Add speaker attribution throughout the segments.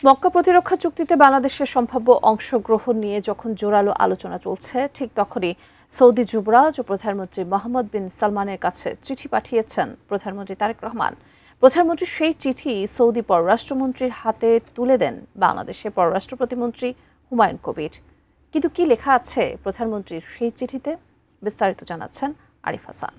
Speaker 1: মক্কা প্রতিরক্ষা চুক্তিতে বাংলাদেশের সম্ভাব্য অংশগ্রহণ নিয়ে যখন জোরালো আলোচনা চলছে, ঠিক তখনই সৌদি যুবরাজ ও প্রধানমন্ত্রী মোহাম্মদ বিন সালমানের কাছে চিঠি পাঠিয়েছেন প্রধানমন্ত্রী তারেক রহমান। প্রধানমন্ত্রী সেই চিঠি সৌদি পররাষ্ট্রমন্ত্রীর হাতে তুলে দেন বাংলাদেশের পররাষ্ট্র প্রতিমন্ত্রী হুমায়ুন কবির। কিন্তু কি লেখা আছে প্রধানমন্ত্রীর সেই চিঠিতে, বিস্তারিত জানাচ্ছেন আরিফ হাসান।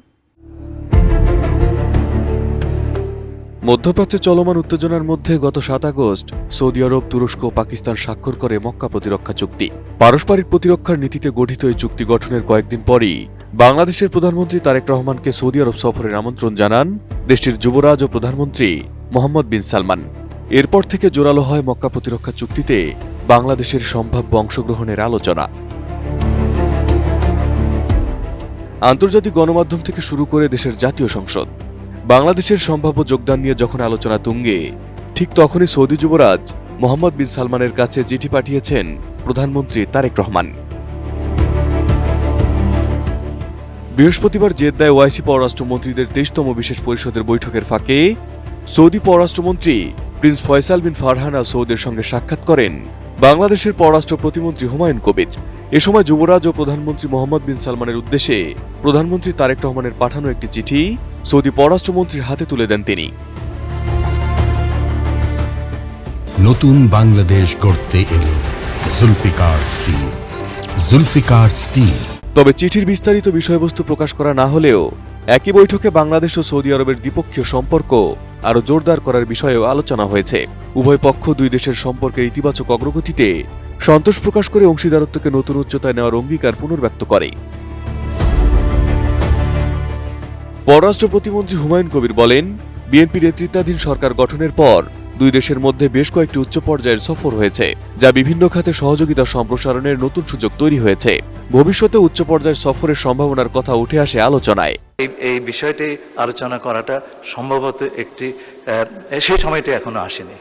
Speaker 2: মধ্যপ্রাচ্যে চলমান উত্তেজনার মধ্যে গত ৭ আগস্ট সৌদি আরব, তুরস্ক ও পাকিস্তান স্বাক্ষর করে মক্কা প্রতিরক্ষা চুক্তি। পারস্পরিক প্রতিরক্ষার নীতিতে গঠিত এই চুক্তি গঠনের কয়েকদিন পরই বাংলাদেশের প্রধানমন্ত্রী তারেক রহমানকে সৌদি আরব সফরের আমন্ত্রণ জানান দেশটির যুবরাজ ও প্রধানমন্ত্রী মোহাম্মদ বিন সালমান। এরপর থেকে জোরালো হয় মক্কা প্রতিরক্ষা চুক্তিতে বাংলাদেশের সম্ভাব্য অংশগ্রহণের আলোচনা। আন্তর্জাতিক গণমাধ্যম থেকে শুরু করে দেশের জাতীয় সংসদ বাংলাদেশের সম্ভাব্য যোগদান নিয়ে যখন আলোচনা তুঙ্গে, ঠিক তখনই সৌদি যুবরাজ মোহাম্মদ বিন সালমানের কাছে চিঠি পাঠিয়েছেন প্রধানমন্ত্রী তারেক রহমান। বৃহস্পতিবার জেদ্দায় ওআইসি পররাষ্ট্রমন্ত্রীদের ২৩তম বিশেষ পরিষদের বৈঠকের ফাঁকে সৌদি পররাষ্ট্রমন্ত্রী প্রিন্স ফয়সাল বিন ফারহান আল সৌদের সঙ্গে সাক্ষাৎ করেন বাংলাদেশের পররাষ্ট্র প্রতিমন্ত্রী হুমায়ুন কবির। এ সময় যুবরাজ ও প্রধানমন্ত্রী মোহাম্মদ বিন সালমানের উদ্দেশ্যে প্রধানমন্ত্রী তারেক রহমানের পাঠানো একটি চিঠি সৌদি পররাষ্ট্রমন্ত্রীর হাতে তুলে দেন তিনি।
Speaker 3: নতুন বাংলাদেশ গড়তে এলো জুলফিকার স্টিল। জুলফিকার স্টিল।
Speaker 2: তবে চিঠির বিস্তারিত বিষয়বস্তু প্রকাশ করা না হলেও একই বৈঠকে বাংলাদেশ ও সৌদি আরবের দ্বিপক্ষীয় সম্পর্ক আরও জোরদার করার বিষয়েও আলোচনা হয়েছে। উভয় পক্ষ দুই দেশের সম্পর্কের ইতিবাচক অগ্রগতিতে সন্তোষ প্রকাশ করে অংশীদারত্বকে নতুন উচ্চতায় নেওয়ার অঙ্গীকার পুনর্ব্যক্ত করে। পররাষ্ট্র প্রতিমন্ত্রী হুমায়ুন কবির বলেন, বিএনপি নেতৃত্বাধীন সরকার গঠনের পর দুই দেশের মধ্যে বেশ কয়েকটি উচ্চ পর্যায়ের সফর হয়েছে, যা বিভিন্ন খাতে সহযোগিতা সম্প্রসারণের নতুন সুযোগ তৈরি হয়েছে। ভবিষ্যতে উচ্চ পর্যায়ের সফরের সম্ভাবনার কথা উঠে আসে আলোচনায়।
Speaker 4: এই বিষয়টি আলোচনা করাটা সম্ভবত সেই সময়টি এখনো আসেনি।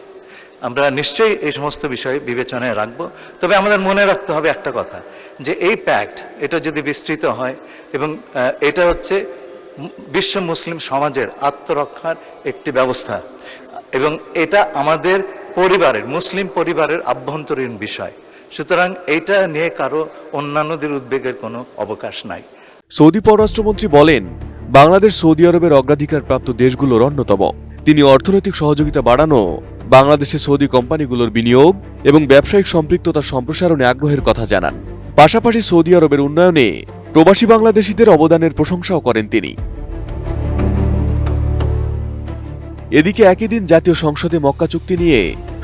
Speaker 4: আমরা নিশ্চয়ই এই সমস্ত বিষয় বিবেচনায় রাখবো। তবে আমাদের মনে রাখতে হবে একটা কথা, যে এই প্যাক্ট এটা যদি বিস্তৃত হয় এবং এটা হচ্ছে বিশ্ব মুসলিম সমাজের আত্মরক্ষার একটি ব্যবস্থা, এবং এটা আমাদের পরিবারের, মুসলিম পরিবারের আভ্যন্তরীণ বিষয়। সুতরাং এইটা নিয়ে কারো অন্যান্যদের উদ্বেগের কোনো অবকাশ নাই।
Speaker 2: সৌদি পররাষ্ট্রমন্ত্রী বলেন, বাংলাদেশ সৌদি আরবের অগ্রাধিকারপ্রাপ্ত দেশগুলোর অন্যতম। তিনি অর্থনৈতিক সহযোগিতা বাড়ানো, বাংলাদেশে সৌদি কোম্পানিগুলোর বিনিয়োগ এবং ব্যবসায়িক সম্পৃক্ততা সম্প্রসারণে আগ্রহের কথা জানান। পাশাপাশি সৌদি আরবের উন্নয়নে প্রবাসী বাংলাদেশিদের অবদানের প্রশংসাও করেন তিনি। এদিকে একই দিন জাতীয় সংসদে মক্কা চুক্তি নিয়ে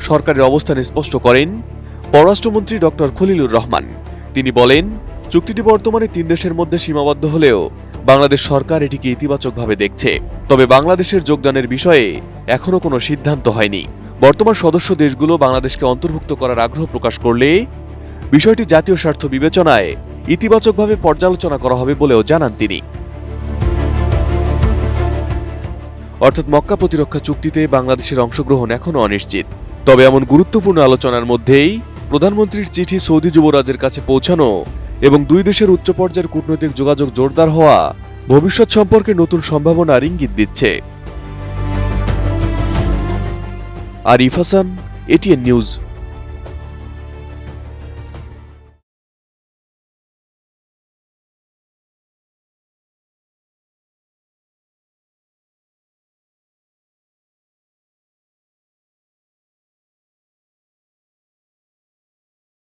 Speaker 2: সরকারের অবস্থান স্পষ্ট করেন পররাষ্ট্রমন্ত্রী ডক্টর খলিলুর রহমান। তিনি বলেন, চুক্তিটি বর্তমানে ৩ দেশের মধ্যে সীমাবদ্ধ হলেও বাংলাদেশ সরকার এটিকে ইতিবাচকভাবে দেখছে। তবে বাংলাদেশের যোগদানের বিষয়ে এখনো কোনো সিদ্ধান্ত হয়নি। বর্তমান সদস্য দেশগুলো বাংলাদেশকে অন্তর্ভুক্ত করার আগ্রহ প্রকাশ করলে বিষয়টি জাতীয় স্বার্থ বিবেচনায় ইতিবাচকভাবে পর্যালোচনা করা হবে বলেও জানান তিনি। অর্থাৎ মক্কা প্রতিরক্ষা চুক্তিতে বাংলাদেশের অংশগ্রহণ এখনো অনিশ্চিত। তবে এমন গুরুত্বপূর্ণ আলোচনার মধ্যেই প্রধানমন্ত্রীর চিঠি সৌদি যুবরাজের কাছে পৌঁছানো এবং দুই দেশের উচ্চ পর্যায়ের কূটনৈতিক যোগাযোগ জোরদার হওয়া ভবিষ্যৎ সম্পর্কে নতুন সম্ভাবনার ইঙ্গিত দিচ্ছে। Arif Hasan, ATN news.